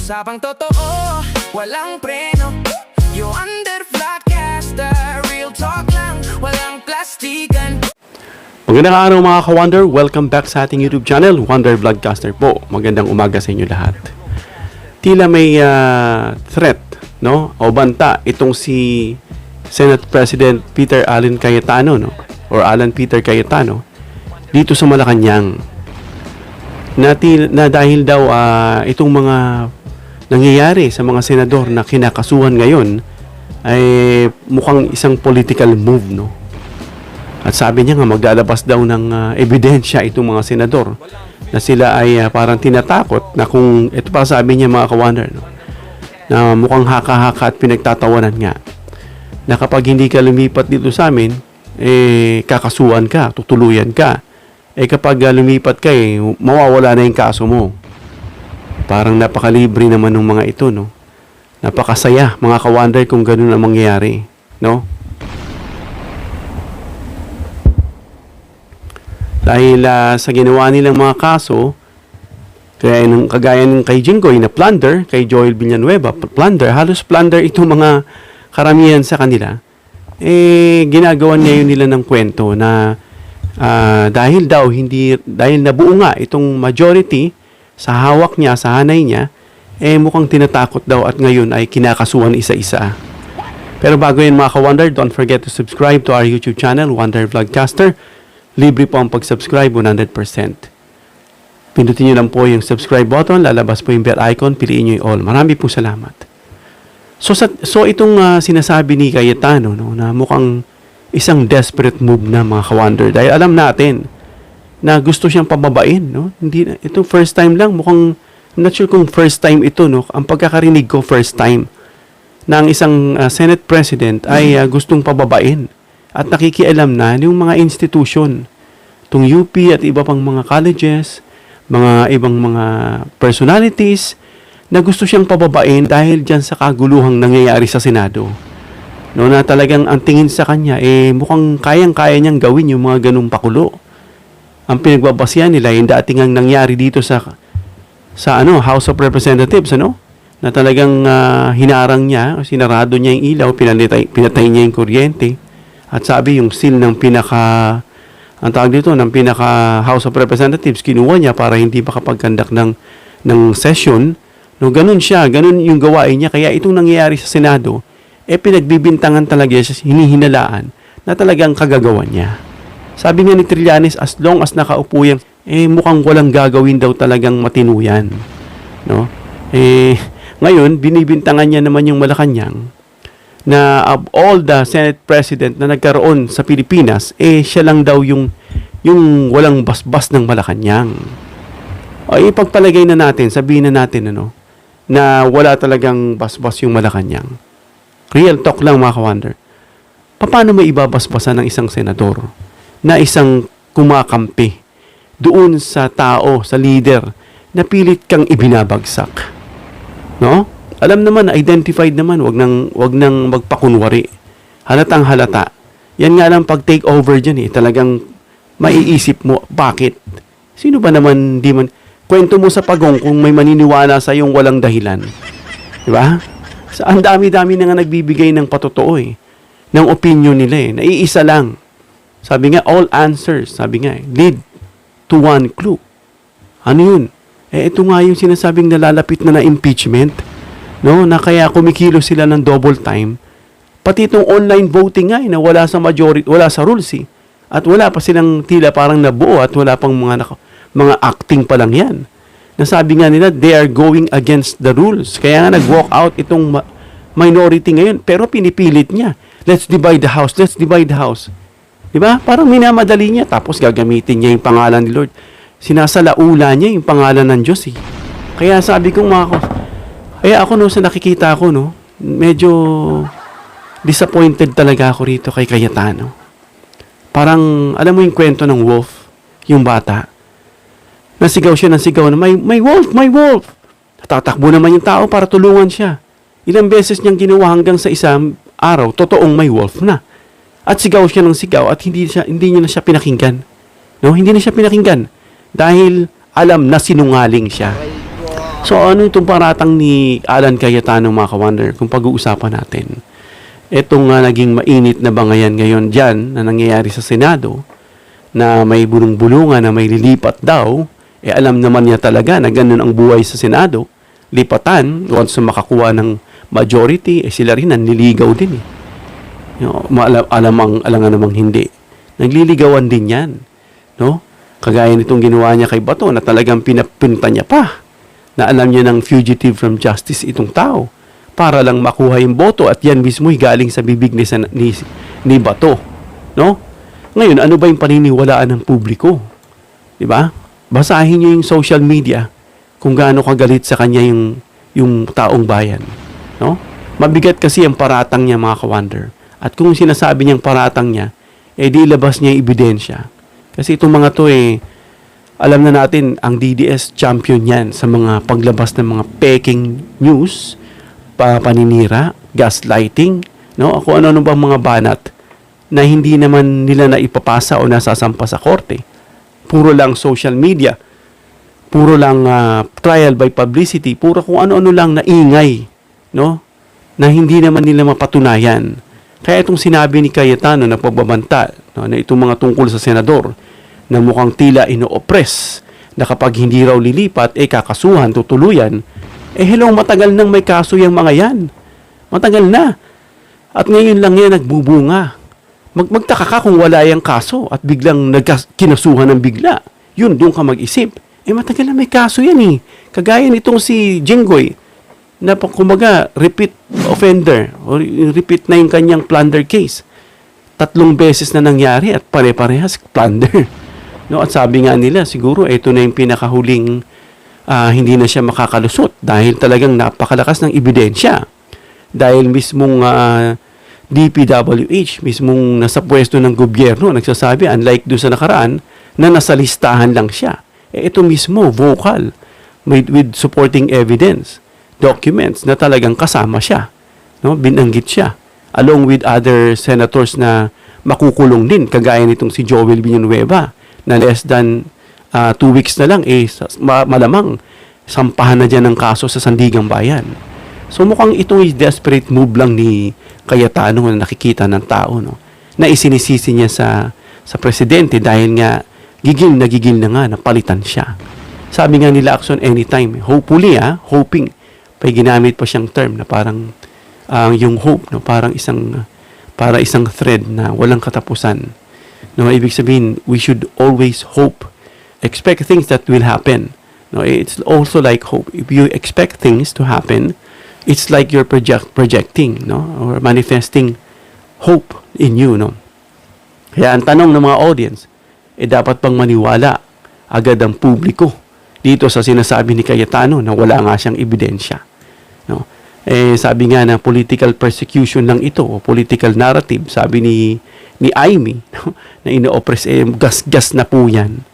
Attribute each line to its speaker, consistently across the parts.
Speaker 1: Usapang totoo, walang preno. You under Vlogcaster, real talk lang, walang plastikan.
Speaker 2: Magandang araw mga ka-Wonder, welcome back sa ating YouTube channel, Wonder Vlogcaster po. Magandang umaga sa inyo lahat. Tila may threat, no? O banta itong si Senate President Peter Allen Cayetano, no? Or Alan Peter Cayetano dito sa Malacanang. Na dahil daw itong mga nangyayari sa mga senador na kinakasuhan ngayon ay mukhang isang political move, no? At sabi niya nga maglalabas daw ng ebidensya itong mga senador na sila ay parang tinatakot na kung ito pa sabi niya mga ka-Wonder, no? Na mukhang haka-haka at pinagtatawanan nga na kapag hindi ka lumipat dito sa amin kakasuhan ka, tutuluyan ka. Kapag lumipat ka mawawala na yung kaso mo. Parang napakalibre naman ng mga ito, no? Napakasaya, mga ka-Wonder, kung ganun ang mangyayari, no? Dahil sa ginawa nilang mga kaso, kagaya ng kay Jinggoy na plunder, kay Joel Villanueva, plunder, halos plunder itong mga karamihan sa kanila, ginagawa ngayon nila ng kwento na dahil nabuo nga itong majority sa hawak niya, sa hanay niya, mukhang tinatakot daw at ngayon ay kinakasuhan isa-isa. Pero bago yun mga ka-Wonder, don't forget to subscribe to our YouTube channel, Wonder Vlogcaster. Libre po ang pag-subscribe 100%. Pindutin nyo lang po yung subscribe button, lalabas po yung bell icon, piliin nyo yung all. Marami po salamat. So itong sinasabi ni Cayetano, no, na mukhang isang desperate move na mga ka-Wonder. Dahil alam natin na gusto siyang pababain, no? Hindi ito first time lang, mukhang I'm not sure kung first time ito, no? Ang pagkakarinig ko first time na ang isang Senate President ay gustong pababain at nakikialam na yung mga institution, tung UP at iba pang mga colleges, mga ibang mga personalities na gusto siyang pababain dahil diyan sa kaguluhang nangyayari sa Senado. No, na talagang ang tingin sa kanya mukhang kayang-kaya niyang gawin yung mga ganung pakulo. Ang pinagbabasihan nila yung dating ang nangyari dito sa House of Representatives, na talagang hinarang niya, sinarado niya yung ilaw, pinatay niya yung kuryente. At sabi yung seal ng ang tawag dito, ng pinaka House of Representatives, kinuha niya para hindi makapag-conduct ng session. No, ganun yung gawain niya. Kaya itong nangyayari sa Senado, pinagbibintangan talaga siya, hinihinalaan na talagang kagagawan niya. Sabi nga ni Trillanes, as long as nakaupo yan, mukhang walang gagawin daw talagang matinuyan. No? Ngayon, binibintangan niya naman yung Malacanang na of all the Senate President na nagkaroon sa Pilipinas, siya lang daw yung walang basbas ng Malacanang. Ipagpalagay na natin, sabihin na natin, na wala talagang basbas yung Malacanang. Real talk lang mga ka-Wonder. Paano may ibabasbasan ng isang senador na isang kumakampi doon sa tao, sa leader, na pilit kang ibinabagsak? No? Alam naman, identified naman, wag nang magpakunwari. Halatang halata. Yan nga lang pag take over dyan talagang maiisip mo, bakit? Sino ba naman, kwento mo sa pagong kung may maniniwala sa yung walang dahilan. Diba? Ang dami-dami na nga nagbibigay ng patotoo ng opinion nila Naiisa lang. Sabi nga, all answers, sabi nga lead to one clue. Ano yun? Ito nga yung sinasabing nalalapit na impeachment, no? Na kaya kumikilos sila ng double time. Pati itong online voting nga na wala sa majority, wala sa rules At wala pa silang tila parang nabuo at wala pang mga acting pa lang yan. Nasabi nga nila, they are going against the rules. Kaya nga nag-walk out itong minority ngayon. Pero pinipilit niya. Let's divide the house. Let's divide the house. Diba? Parang minamadali niya. Tapos gagamitin niya yung pangalan ni Lord. Sinasalaula niya yung pangalan ng Diyos Kaya sabi kong kaya ako sa nakikita ko, medyo disappointed talaga ako rito kay Cayetano. Parang, alam mo yung kwento ng wolf, yung bata. Nasigaw siya ng sigaw na, may wolf, may wolf! Tatakbo naman yung tao para tulungan siya. Ilang beses niyang ginawa hanggang sa isang araw, totoong may wolf na. At sigaw siya ng sigaw at hindi niya na siya pinakinggan. No? Hindi na siya pinakinggan. Dahil alam na sinungaling siya. So ano itong paratang ni Alan Cayetano, mga ka-wonder, kung pag-uusapan natin? Itong naging mainit na bangayan ngayon dyan na nangyayari sa Senado, na may bulong-bulungan na may lilipat daw, alam naman niya talaga na ganun ang buhay sa Senado. Lipatan, once na makakuha ng majority, sila rin nanliligaw din eh. Alam nga namang hindi. Nagliligawan din yan. No? Kagaya nitong ginawa niya kay Bato na talagang pinapinta niya pa na alam niya ng fugitive from justice itong tao para lang makuha yung boto at yan mismo'y galing sa bibig ni Bato. No? Ngayon, ano ba yung paniniwalaan ng publiko? Diba? Basahin niyo yung social media kung gaano kagalit sa kanya yung taong bayan. No? Mabigat kasi ang paratang niya, mga ka-wonder. At kung sinasabi niyang paratang niya, di labas niya yung ebidensya. Kasi itong mga to alam na natin, ang DDS champion yan sa mga paglabas ng mga peking news, paninira, gaslighting, no? Kung ano bang mga banat na hindi naman nila na ipapasa o nasasampa sa korte. Puro lang social media, puro lang trial by publicity, puro kung ano-ano lang na ingay, no? Na hindi naman nila mapatunayan. Kaya itong sinabi ni Cayetano na pagbabanta, no, na itong mga tungkol sa senador na mukhang tila ino-oppress na kapag hindi raw lilipat, kakasuhan, tutuluyan, hello, matagal nang may kaso yung mga yan. Matagal na. At ngayon lang yan nagbubunga. Magtaka ka kung wala yung kaso at biglang kinasuhan ng bigla. Yun, doon ka mag-isip. Matagal na may kaso yan eh. Kagaya nitong si Jinggoy na kumbaga repeat offender o repeat na yung kanyang plunder case. 3 beses na nangyari at pare-parehas plunder. No, at sabi nga nila siguro ito na yung pinakahuling hindi na siya makakalusot dahil talagang napakalakas ng ebidensya. Dahil mismong DPWH, mismong nasa pwesto ng gobyerno, nagsasabi, unlike doon sa nakaraan, na nasa listahan lang siya. Ito mismo, vocal, with supporting evidence, documents, na talagang kasama siya. No? Binanggit siya. Along with other senators na makukulong din, kagaya nitong si Joel Villanueva, na less than 2 weeks na lang, malamang sampahan na dyan ng kaso sa Sandigang Bayan. So mukhang itong desperate move lang ni Cayetano na nakikita ng tao, no? Na isinisisi niya sa presidente dahil nga gigil na nga na palitan siya. Sabi nga nila, action anytime. Hopefully, hoping, pa ginamit pa siyang term na parang yung hope, no? Parang isang thread na walang katapusan. No, ibig sabihin, we should always hope. Expect things that will happen. No, it's also like hope. If you expect things to happen, it's like you're projecting, no, or manifesting hope in you, no. Kaya ang tanong ng mga audience, dapat bang maniwala agad ang publiko dito sa sinasabi ni Cayetano na wala nga siyang ebidensya, no? Sabi nga na political persecution lang ito, o political narrative, sabi ni Amy, no, na ino-oppress, gas-gas na po yan.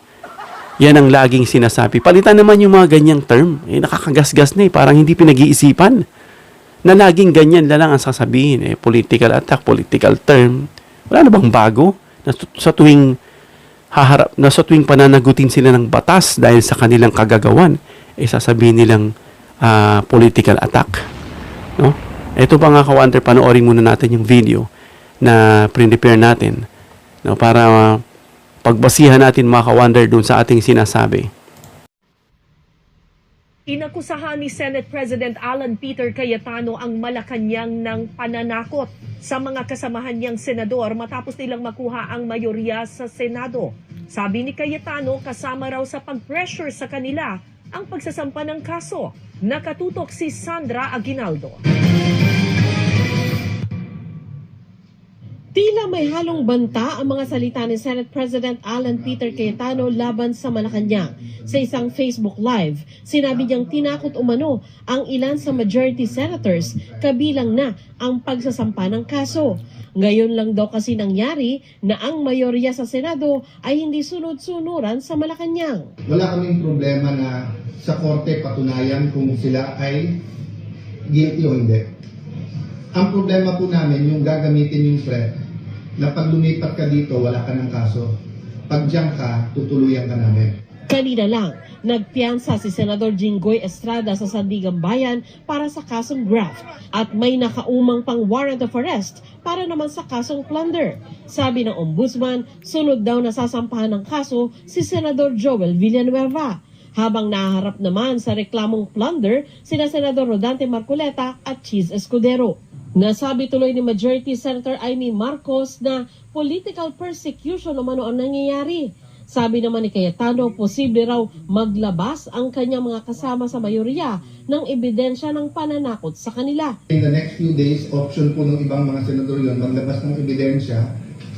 Speaker 2: Yan ang laging sinasabi. Palitan naman yung mga ganyang term. Nakakagas-gas na parang hindi pinag-iisipan. Na laging ganyan lang ang sasabihin. Political attack, political term. Wala na bang bago? Sa tuwing pananagutin sila ng batas dahil sa kanilang kagagawan, sasabihin nilang political attack. No? Ito pa nga, ka-wonder, panoorin muna natin yung video na prepare natin, no, para pagbasihan natin, mga ka-wonder, dun sa ating sinasabi.
Speaker 3: Inakusahan ni Senate President Alan Peter Cayetano ang Malacanang ng pananakot sa mga kasamahan niyang senador matapos nilang makuha ang mayorya sa Senado. Sabi ni Cayetano, kasama raw sa pag-pressure sa kanila ang pagsasampa ng kaso. Nakatutok si Sandra Aguinaldo. Tila may halong banta ang mga salita ni Senate President Alan Peter Cayetano laban sa Malacanang. Sa isang Facebook Live, sinabi niyang tinakot umano ang ilan sa majority senators, kabilang na ang pagsasampa ng kaso. Ngayon lang daw kasi nangyari na ang mayorya sa Senado ay hindi sunod-sunuran sa Malacanang.
Speaker 4: Wala kaming problema na sa korte patunayan kung sila ay guilty o hindi. Ang problema po namin yung gagamitin yung threat na pag lumipat ka dito, wala ka ng kaso. Pag diyan ka, tutuluyan ka namin.
Speaker 3: Kanina lang, nagpiyansa si Senador Jinggoy Estrada sa Sandigan Bayan para sa kasong graft at may nakaumang pang warrant of arrest para naman sa kasong plunder. Sabi ng ombudsman, sunod daw na sasampahan ng kaso si Senador Joel Villanueva. Habang nahaharap naman sa reklamong plunder sina Senador Rodante Marcoleta at Cheese Escudero. Nasabi tuloy ni Majority Senator Amy Marcos na political persecution umano ang nangyayari. Sabi naman ni Cayetano, posible raw maglabas ang kanyang mga kasama sa mayorya ng ebidensya ng pananakot sa kanila.
Speaker 4: In the next few days, option po ng ibang mga senador yun maglabas ng ebidensya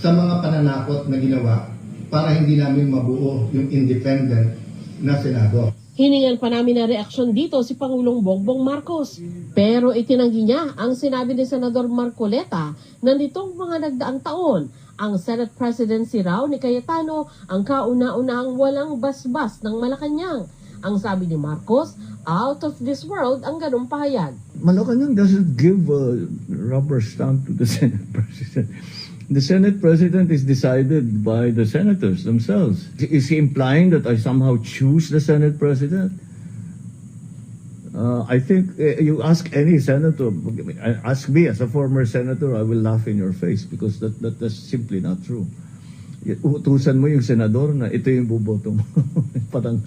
Speaker 4: sa mga pananakot na ginawa para hindi namin mabuo yung independent na senador.
Speaker 3: Hiningan pa namin na reaksyon dito si Pangulong Bongbong Marcos. Pero itinanggi niya ang sinabi ni Senador Marcoleta na nitong mga nagdaang taon, ang Senate presidency raw ni Cayetano ang kauna-unahang walang basbas ng Malacanang. Ang sabi ni Marcos, out of this world ang ganong pahayag.
Speaker 5: Malacanang doesn't give a rubber stamp to the Senate president. The Senate president is decided by the senators themselves. Is he implying that I somehow choose the Senate president? I think you ask any senator, ask me as a former senator, I will laugh in your face because that's simply not true. Utusan mo yung senador na ito yung buboto mo. parang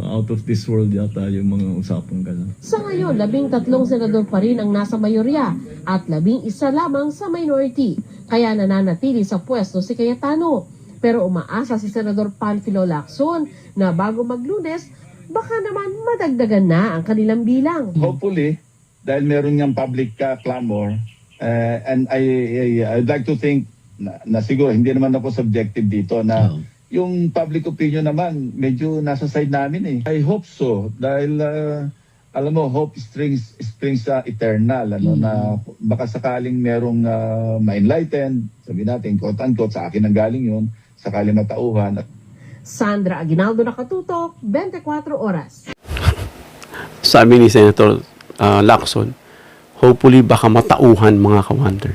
Speaker 5: out of this world yata yung mga usapang gano'n.
Speaker 3: Sa ngayon, 13 senador pa rin ang nasa mayorya at 11 lamang sa minority. Kaya nananatili sa pwesto si Cayetano. Pero umaasa si Senador Panfilo Lacson na bago maglunes, baka naman madagdagan na ang kanilang bilang.
Speaker 6: Hopefully, dahil meron niyang public clamor, and I'd like to think na siguro hindi naman ako subjective dito na yung public opinion naman medyo nasa side namin eh. I hope so dahil alam mo hope springs eternal na baka sakaling merong ma-enlighten, sabi natin quote unquote sa akin ang galing yun, sakaling matauhan.
Speaker 3: Sandra Aguinaldo, Nakatutok, 24 Oras.
Speaker 2: Sabi ni Senator Lacson, hopefully baka matauhan mga ka-wonder.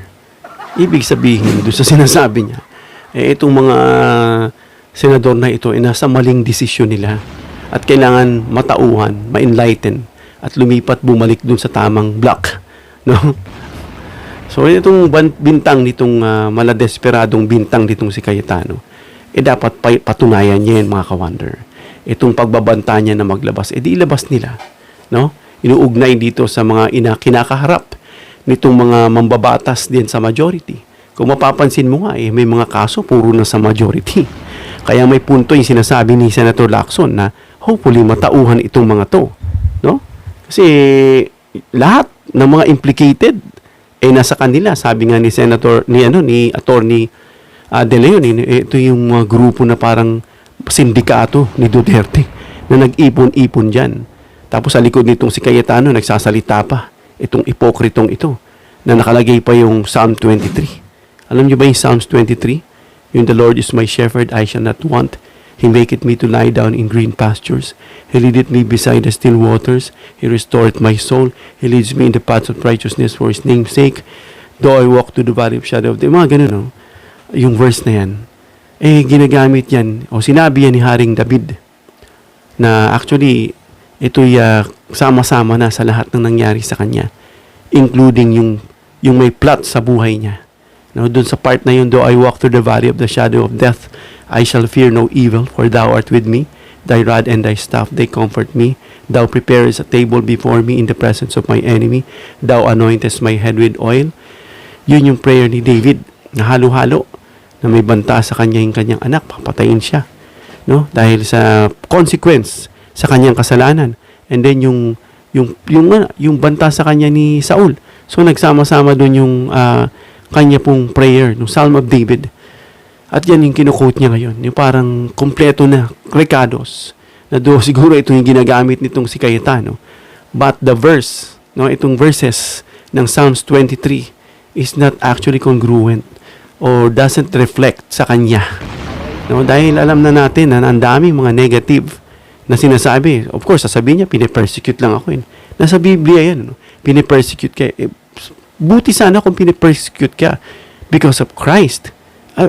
Speaker 2: Ibig sabihin, doon sa sinasabi niya, itong mga senador na ito, nasa maling desisyon nila at kailangan matauhan, ma-enlighten at lumipat bumalik doon sa tamang block. No? So, itong bintang nitong maladesperadong bintang nitong si Cayetano, dapat patunayan niya yan, mga ka-wonder. Itong pagbabanta niya na maglabas, di ilabas nila. No? Inuugnay dito sa mga kinakaharap nitong mga mambabatas din sa majority. Kung mapapansin mo nga, may mga kaso puro na sa majority. Kaya may punto yung sinasabi ni Senator Lacson na hopefully matauhan itong mga to. No? Kasi lahat ng mga implicated nasa kanila. Sabi nga ni Senator, ni Attorney De Leon, ito yung mga grupo na parang sindikato ni Duterte na nag-ipon-ipon dyan. Tapos sa likod nitong si Cayetano, nagsasalita pa. Itong ipokritong ito na nakalagay pa yung Psalm 23. Alam niyo ba yung Psalms 23? Yung the Lord is my shepherd, I shall not want. He maketh me to lie down in green pastures. He leadeth me beside the still waters. He restoreth my soul. He leads me in the paths of righteousness for His name's sake. Though I walk to the valley of shadow of death. Mga ganun, no? Yung verse na yan. Ginagamit yan, o sinabi yan ni Haring David, na actually, ito'y sama-sama na sa lahat ng nangyari sa kanya, including yung may plot sa buhay niya. No, doon sa part na yun, though I walk through the valley of the shadow of death, I shall fear no evil, for thou art with me. Thy rod and thy staff, they comfort me. Thou preparest a table before me in the presence of my enemy. Thou anointest my head with oil. Yun yung prayer ni David, na halo-halo, na may banta sa kanya yung kanyang anak, papatayin siya. No? Dahil sa consequence sa kanyang kasalanan. And then yung banta sa kanya ni Saul. So nagsama-sama doon yung kanya pong prayer, ng Psalm of David. At yan yung kinukote niya ngayon. Yung parang kompleto na recados. Na doon siguro ito yung ginagamit nitong si Cayetano. But the verse, no, itong verses ng Psalms 23 is not actually congruent or doesn't reflect sa kanya. No, dahil alam na natin na ang daming mga negative na sinasabi. Of course, sasabihin niya, pinipersecute lang ako yun. Nasa Biblia yan. No? Pinipersecute ka. Buti sana kung pinipersecute ka because of Christ.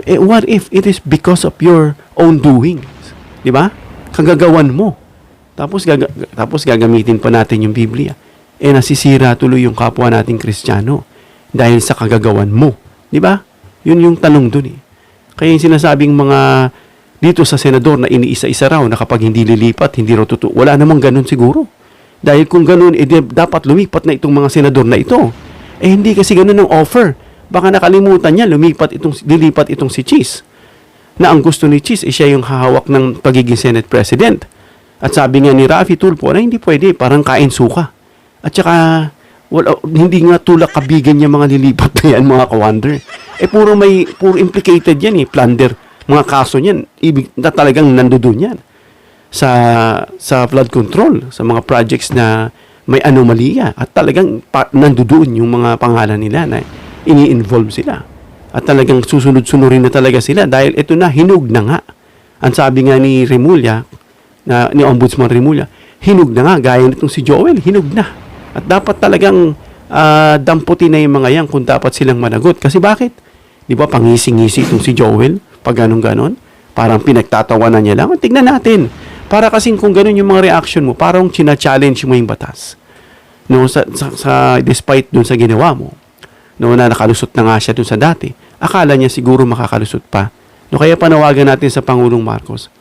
Speaker 2: What if it is because of your own doing? Di ba? Kagagawan mo. Tapos gagamitin pa natin yung Biblia. Nasisira tuloy yung kapwa nating Kristiyano dahil sa kagagawan mo. Di ba? Yun yung tanong dun eh. Kaya yung sinasabing mga dito sa senador na iniisa-isa raw na kapag hindi lilipat, hindi raw totoo. Wala namang ganun siguro. Dahil kung ganun, dapat lumipat na itong mga senador na ito. Hindi kasi ganun ang offer. Baka nakalimutan niya, lilipat itong si Cheese. Na ang gusto ni Cheese, siya yung hahawak ng pagiging Senate President. At sabi nga ni Raffy Tulfo na hindi pwede, parang kain suka. At saka, hindi nga tulak kabigan niya mga lilipat na yan, mga ka-wonder. Puro implicated yan plunder. Mga kaso niyan, ibig na talagang nandoon yan. Sa flood control, sa mga projects na may anomalya. At talagang nandoon yung mga pangalan nila na ini-involve sila. At talagang susunod-sunurin na talaga sila dahil ito na, hinug na nga. Ang sabi nga ni Remulla, ni Ombudsman Remulla, hinug na nga, gaya nitong si Joel, hinug na. At dapat talagang damputin na yung mga yan kung dapat silang managot. Kasi bakit? Di ba, pangisi-ngisi itong si Joel, pag ganon-ganon, parang pinagtatawanan niya lang. Tignan natin. Para kasing kung ganon yung mga reaction mo, parang china-challenge mo yung batas. No, despite dun sa ginawa mo, no, na nakalusot na nga siya dun sa dati, akala niya siguro makakalusot pa. No, kaya panawagan natin sa Pangulong Marcos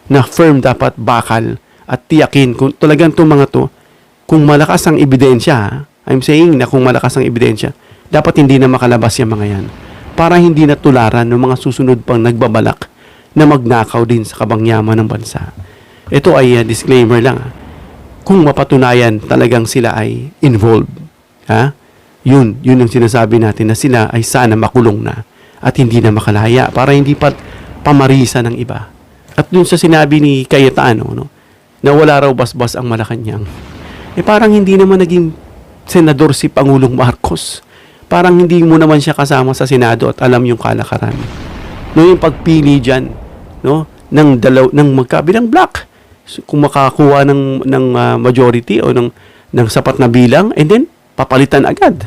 Speaker 2: na firm dapat bakal at tiyakin kung talagang itong mga to, kung malakas ang ebidensya, I'm saying na kung malakas ang ebidensya, dapat hindi na makalabas yung mga yan. Para hindi na tularan ng mga susunod pang nagbabalak na magnakaw din sa kabangyaman ng bansa. Ito ay disclaimer lang. Kung mapatunayan talagang sila ay involved, yun ang sinasabi natin na sila ay sana makulong na at hindi na makalaya para hindi pa pamarisa ng iba. At dun sa sinabi ni Cayetano, na wala raw basbas ang Malacanang, parang hindi naman naging senador si Pangulong Marcos. Parang hindi mo naman siya kasama sa Senado at alam yung kalakaran. Yung pagpili dyan, ng magkabilang block, kung makakuha ng majority o ng sapat na bilang, and then papalitan agad.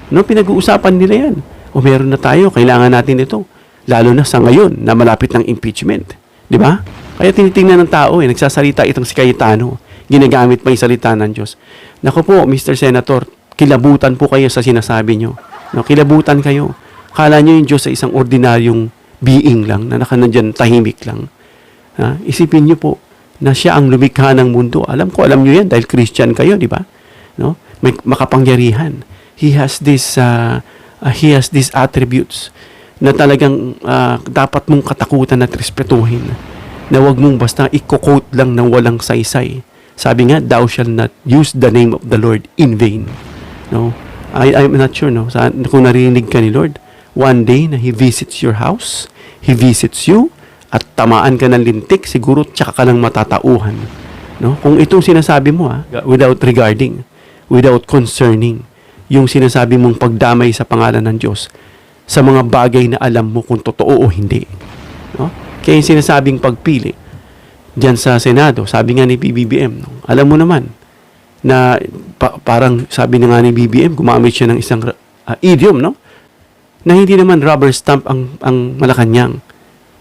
Speaker 2: Pinag-uusapan nila yan. O meron na tayo, kailangan natin ito. Lalo na sa ngayon na malapit ng impeachment. Di ba? Kaya tinitingnan ng tao, nagsasalita itong si Cayetano. Ginagamit pa yung salita ng Diyos. Naku po, Mr. Senator, kilabutan po kayo sa sinasabi nyo. Kilabutan kayo. Kala nyo yung Diyos ay isang ordinaryong being lang, na nakanandyan tahimik lang. Isipin nyo po, na siya ang lumikha ng mundo. Alam nyo yan dahil Christian kayo, di ba? May makapangyarihan. He has these attributes na talagang dapat mong katakutan at respetuhin. Na wag mong basta i-quote lang ng walang saysay. Sabi nga, thou shall not use the name of the Lord in vain. I'm not sure, kung narinig ka ni Lord, one day na He visits your house, He visits you, at tamaan ka ng lintik, siguro tsaka ka lang matatauhan. Kung itong sinasabi mo, without regarding, without concerning, yung sinasabi mong pagdamay sa pangalan ng Diyos, sa mga bagay na alam mo kung totoo o hindi. Kaya yung sinasabing pagpili, dyan sa Senado, sabi nga ni PBBM, alam mo naman, na parang sabi na nga ni BBM, gumamit siya ng isang idiom, na hindi naman rubber stamp ang Malacanang.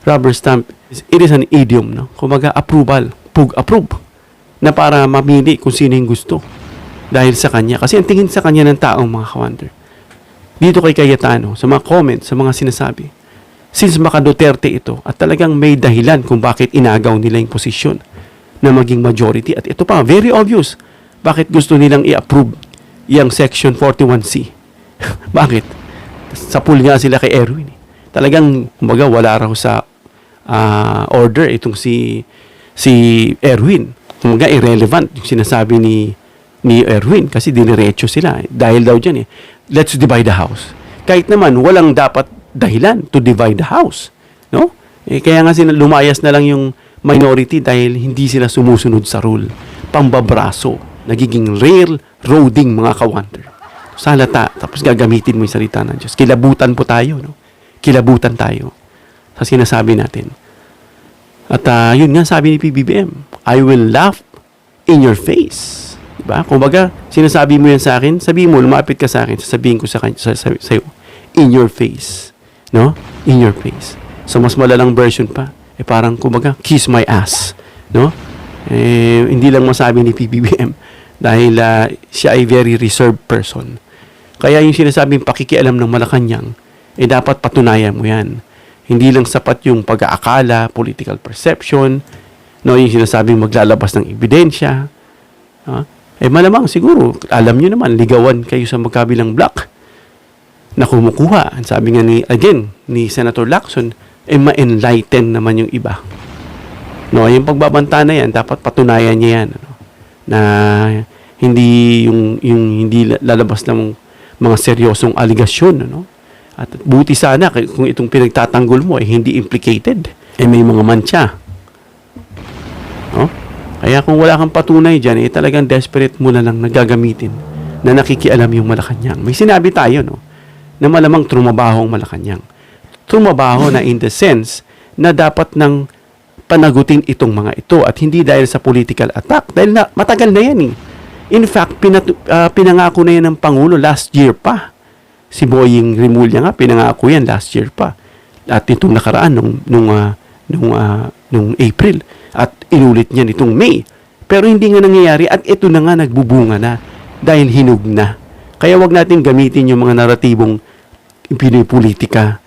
Speaker 2: Rubber stamp, it is an idiom, kumbaga approval, approve, na para mamili kung sino yung gusto dahil sa kanya. Kasi ang tingin sa kanya ng taong mga ka-wonder. Dito kay Cayetano, sa mga comments, sa mga sinasabi, since maka Duterte ito, at talagang may dahilan kung bakit inagaw nila yung posisyon na maging majority. At ito pa, very obvious, bakit gusto nilang i-approve yung Section 41C. Bakit? Sa pool nga sila kay Erwin. Talagang, kumbaga, wala raw sa order itong si Erwin. Kumbaga, irrelevant yung sinasabi ni Erwin kasi diniretso sila. Dahil daw dyan let's divide the house. Kahit naman, walang dapat dahilan to divide the house. Kaya nga lumayas na lang yung minority dahil hindi sila sumusunod sa rule. Pambabraso. Nagiging railroading mga ka-wonder. Salata, tapos gagamitin mo yung salita ng Diyos. Kilabutan po tayo. Kilabutan tayo sa sinasabi natin. At yun nga sabi ni PBBM, I will laugh in your face. Diba? Kung baga, sinasabi mo yan sa akin, sabihin mo, lumapit ka sa akin, sasabihin ko sa'yo, in your face. In your face. So, mas malalang version pa. Parang, kumbaga, kiss my ass. no? Hindi lang masabi ni PBBM dahil siya ay very reserved person. Kaya yung sinasabing pakikialam ng Malacanang, dapat patunayan mo yan. Hindi lang sapat yung pag-aakala, political perception, no, yung sinasabing maglalabas ng ebidensya. Malamang siguro, alam nyo naman, ligawan kayo sa magkabilang block na kumukuha. Sabi nga ni Senator Lacson, ma-enlighten naman yung iba. No, yung pagbabanta na yan, dapat patunayan niya yan. Ano, na hindi hindi lalabas ng mga seryosong aligasyon. Ano? At buti sana kung itong pinagtatanggol mo ay hindi implicated. May mga mantsa. No? Kaya kung wala kang patunay dyan, talagang desperate mo na lang nagagamitin na nakikialam yung Malacanang. May sinabi tayo, no, na malamang trumabaho ang Malacanang. Trumabaho na in the sense na dapat nang panagutin itong mga ito at hindi dahil sa political attack. Dahil matagal na yan eh. In fact, pinangako na yan ng Pangulo last year pa. Si Boying Rimulya nga, pinangako yan last year pa. At itong nakaraan nung April. At inulit niya nitong May. Pero hindi nga nangyayari at ito na nga nagbubunga na dahil hinug na. Kaya wag natin gamitin yung mga naratibong pinipolitika.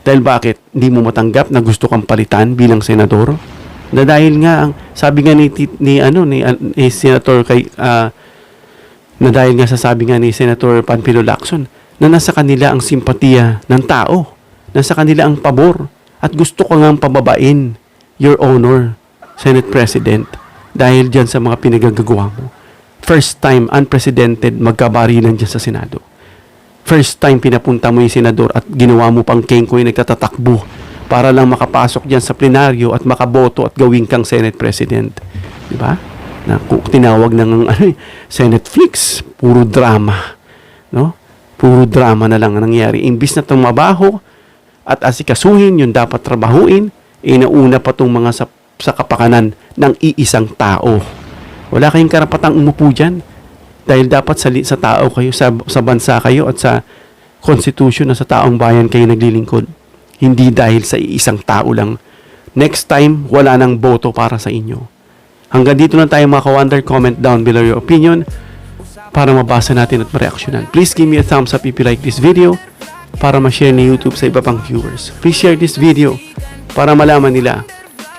Speaker 2: Dahil bakit? Hindi mo matanggap na gusto kang palitan bilang senador? Na dahil nga, sabi nga ni Senator na dahil nga sasabi nga ni Senator Panfilo Lacson na nasa kanila ang simpatiya ng tao. Nasa kanila ang pabor. At gusto ko nga pababain, Your Honor, Senate President, dahil dyan sa mga pinagagagawa mo. First time, unprecedented, magkabarilan dyan sa Senado. First time pinapunta mo yung senador at ginawa mo pang kengkoy nagtatatakbo para lang makapasok dyan sa plenaryo at makaboto at gawin kang Senate President. Diba? Na tinawag ng Senate Flix, puro drama. No? Puro drama na lang ang nangyari. Imbis na tumabaho at asikasuhin yung dapat trabahuin, inauna pa itong mga sa kapakanan ng iisang tao. Wala kayong karapatang umupo dyan. Dahil dapat sa tao kayo, sa bansa kayo at sa constitution na sa taong bayan kayo naglilingkod. Hindi dahil sa isang tao lang. Next time, wala nang boto para sa inyo. Hanggang dito na tayo mga ka-wonder. Comment down below your opinion para mabasa natin at mareaksyonan. Please give me a thumbs up if you like this video para ma-share ni YouTube sa iba pang viewers. Please share this video para malaman nila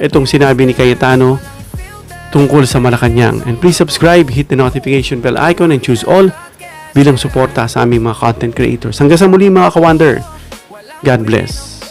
Speaker 2: itong sinabi ni Cayetano tungkol sa Malacanang. And please subscribe, hit the notification bell icon and choose all bilang suporta sa aming mga content creators. Hanggang sa muli mga ka-wonder. God bless.